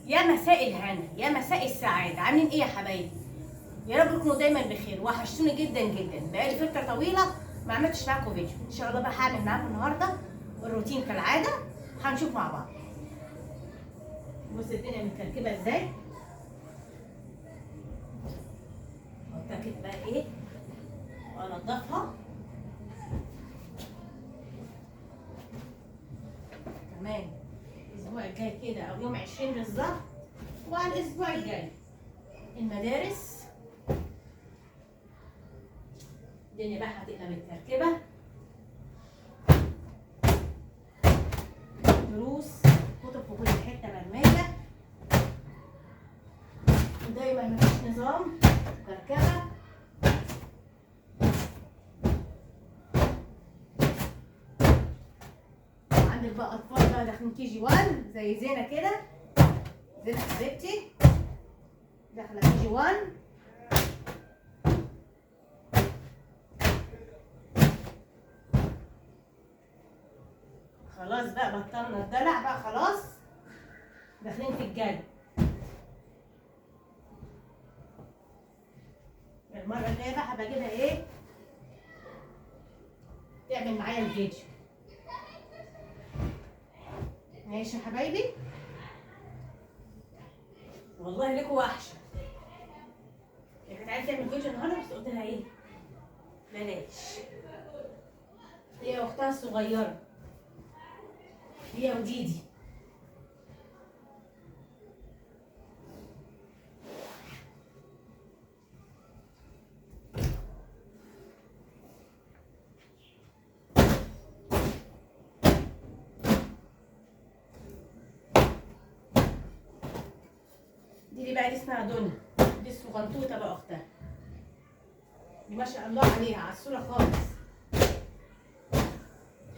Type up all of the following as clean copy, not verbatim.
يا مساء الهنا، يا مساء السعادة، عاملين ايه يا حبايبي؟ يا رب تكونوا دايما بخير. وحشتوني جدا جدا، بقالي فترة طويلة ما عملتش معاكم فيديو. ان شاء الله بقى هعمل معاكم النهاردة الروتين كالعادة، هنشوف مع بعض. بص الدنيا متركبة ازاي. اتاكد بقى ايه وانضفها كمان الاسبوع الجاي كده او يوم 20 بالظبط. وعلى الاسبوع الجاي المدارس الدنيا بقى هتبقى متركبه، دروس كتب في كل حته مرميه، ودايما مفيش نظام تركبه. عندك بقى اطفال بقى داخلين كي جي 1 زي زينه كده، زينه حبيبتي داخله كي جي 1. خلاص بقى بطلنا الدلع بقى، خلاص داخلين في الجد. المره الجايه بقى هبقى اجيبها ايه تعمل معايا الفيديو. ماشي يا حبايبي، والله لكم وحشه. هي كانت عايزه تعمل فيديو النهارده بس قلت لها ايه بلاش، هي واختها الصغيره، هي وديدي. دي بقى دي اسمها دنيا، دي الصغنطوطه بقى اختها، دي ما شاء الله عليها عسوله خالص،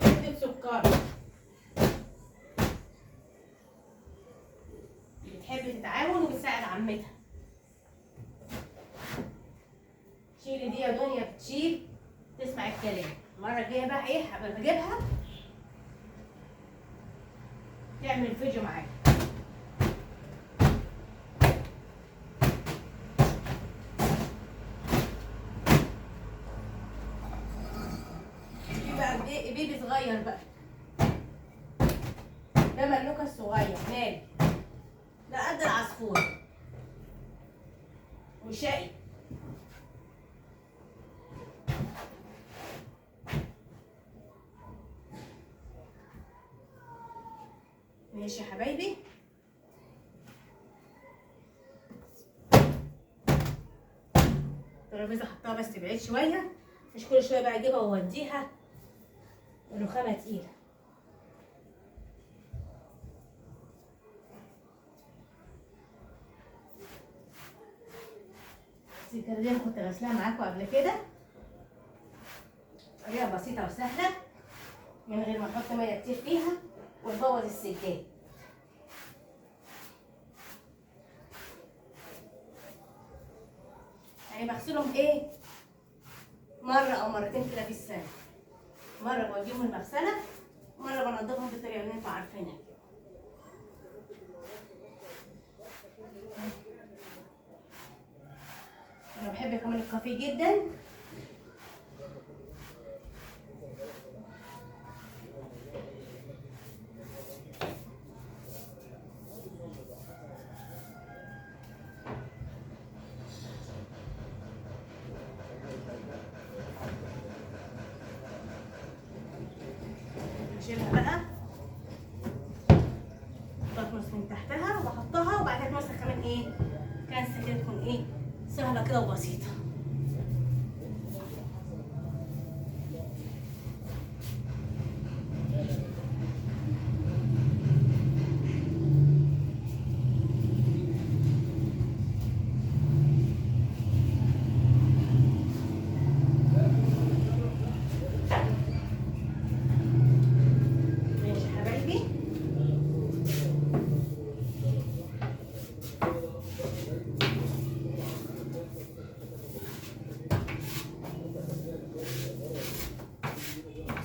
حته سكر، بتحب تتعاون وبتساعد عمتها. شيلي دي يا دنيا، بتشيل تسمع الكلام. المره الجايه بقى ايه هبقى بجيبها تعمل فيديو معايا. دي بقى بيبي صغير بقى، ده ملوكه الصغير مالي، ده قد العصفور وشقي. ماشي يا حبايبي، الترابيزه حطها بس بعيد شويه، مش كل شويه بقى اجيبها واوديها، الرخامه تقيله. السكرتيره كنت غسلاها معاكم قبل كده، طريقه بسيطه وسهله من غير ما احط ميه كتير فيها ونبوظ السجاد. يعني بغسلهم ايه مره او مرتين كده في السنه، مره بوديهم المغسله ومره بنضفهم بالطريقه اللي انتوا عارفينها. انا بحب كمان الكافيه جدا، اشيلها بقى بطمس من تحتها وبحطها، وبعد كده تمسك كمان ايه كنسه كده تكون ايه سهله كده وبسيطه.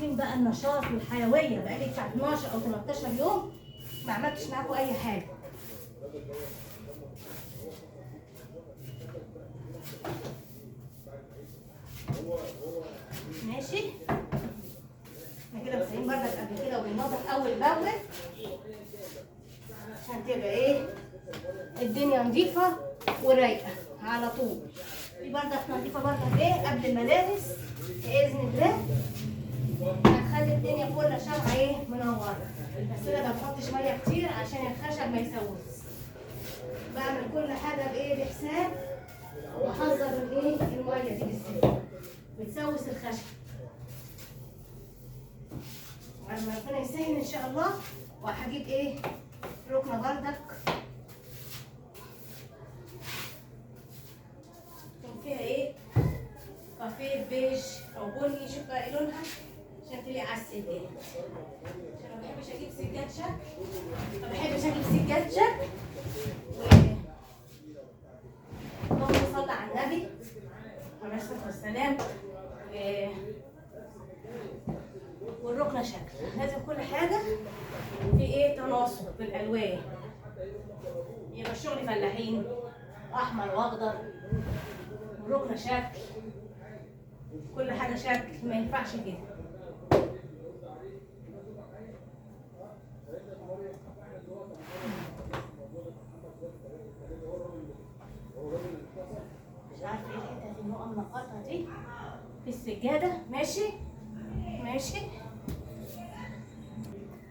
بقى النشاط والحيويه، بقالي بتاع 12 او 13 يوم ما عملتش معاكم اي حاجه. ماشي. احنا كده مسحين بردك قبل كده وبننضف اول باول عشان تبقى ايه الدنيا نظيفه ورايقه على طول. في بردك نظيفه بردك ايه قبل الملابس باذن الله هتخلي الدنيا كلها شمعة ايه منوره. بس انا ما بحطش ميه كتير عشان الخشب ما يسوس. بعمل كل حاجه بايه بحساب واحذر من ايه الميه دي بالذات بتسوس الخشب. لما ربنا يسهل ان شاء الله وهجيب ايه ركنه بردك يكون فيها ايه كافيه بيج او بني. شوف بقى لونها عشان تليق على السجاد. عشان ما بحبش اجيب سجاد شكل، ما بحبش اجيب سجاد شكل. اللهم صل على النبي عليه الصلاه والسلام. والركنه شكل لازم كل حاجه في ايه تناسق في الالوان. يبقى الشغل فلاحين احمر واخضر والركنه شكل كل حاجه شكل ما ينفعش كده. مش عارفه ايه الحته النقطه منقطه دي في السجاده. ماشي ماشي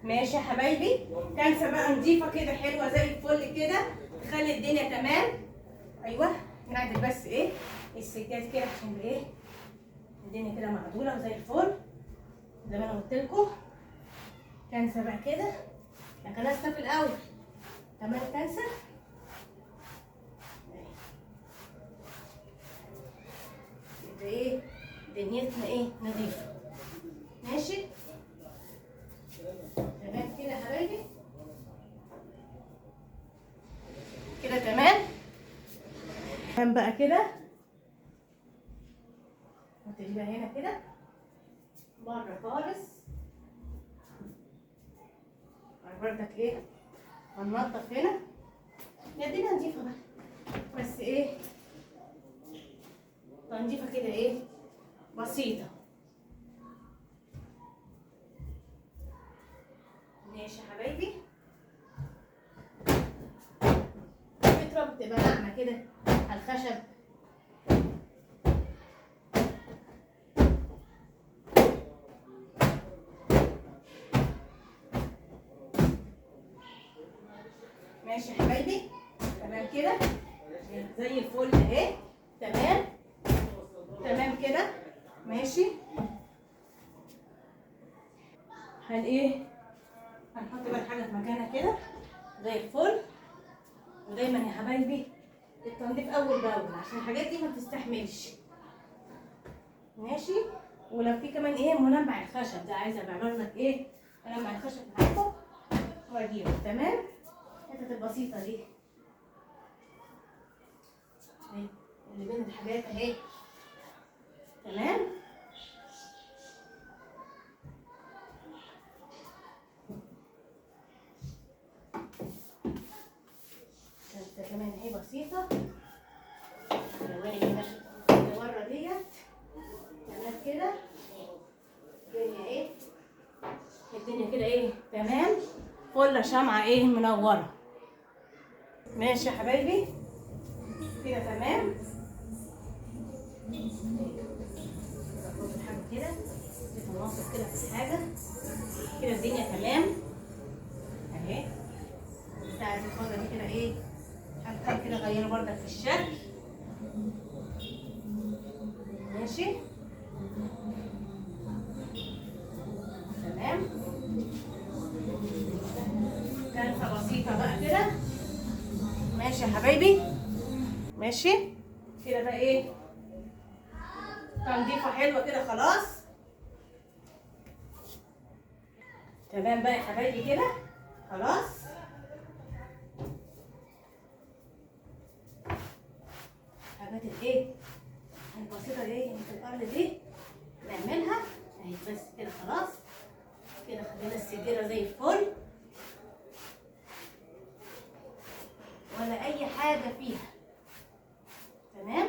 ماشي يا حبايبي. كنسه بقى نضيفه كده حلوه زي الفل كده تخلي الدنيا تمام. ايوه نعدل بس ايه السجاد كده عشان ايه الدنيا كده معدوله وزي الفل زي ما انا قلت لكم. كنسه بقى كده كنسه في الاول تمام. كنسه يبقى ايه دنيتنا ايه نظيفه. ماشي تمام كده يا حبايبي كده تمام. تمام بقى كده هتبقى هنا كده بره خالص. بردك ايه هننضف هنا يا الدنيا نضيفه بقى بس ايه تنظيفه كده ايه بسيطه. ماشي يا حبايبي. التراب بتبقى ناعمه كده على الخشب. ماشي يا حبايبي تمام كده زي الفل اهي. تمام تمام كده ماشي. ايه هنحط بقى الحاجه في مكانها كده زي الفل. ودايما يا حبايبي التنظيف اول باول عشان الحاجات دي ما بتستحملش. ماشي. ولو في كمان ايه منبع الخشب ده عايزه بعمل لك ايه منبع الخشب معاكم واجيبه. تمام. الحتت البسيطه دي اللي بين الحاجات اهي. تمام. كانت كمان اهي بسيطه. الالوان اللي بره ديت تمام كده. الدنيا ايه الدنيا كده ايه تمام. كلها شمعه ايه منوره. ماشي يا حبايبي كده تمام. حاجه كده تتناسق كده في حاجه كده الدنيا تمام اهي. بتاعت الخضره دي كده ايه حاجه كده غيروا بردك في الشكل. ماشي تمام. كنسه بسيطه بقى كده. ماشي يا حبايبي ماشي كده بقى ايه تنظيفه حلوه كده خلاص. تمام بقى يا حبايبي كده خلاص. حاجات الايه البسيطه دي اللي في الارض دي نعملها اهي بس كده خلاص. كده خلينا السجاده زي الفل. حاجه فيها. تمام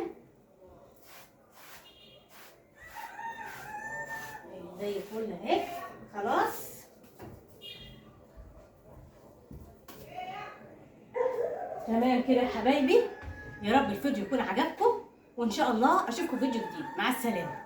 زي الفل اهي. خلاص تمام كده يا حبايبي. يا رب الفيديو يكون عجبكم، وان شاء الله اشوفكم فيديو جديد. مع السلامه.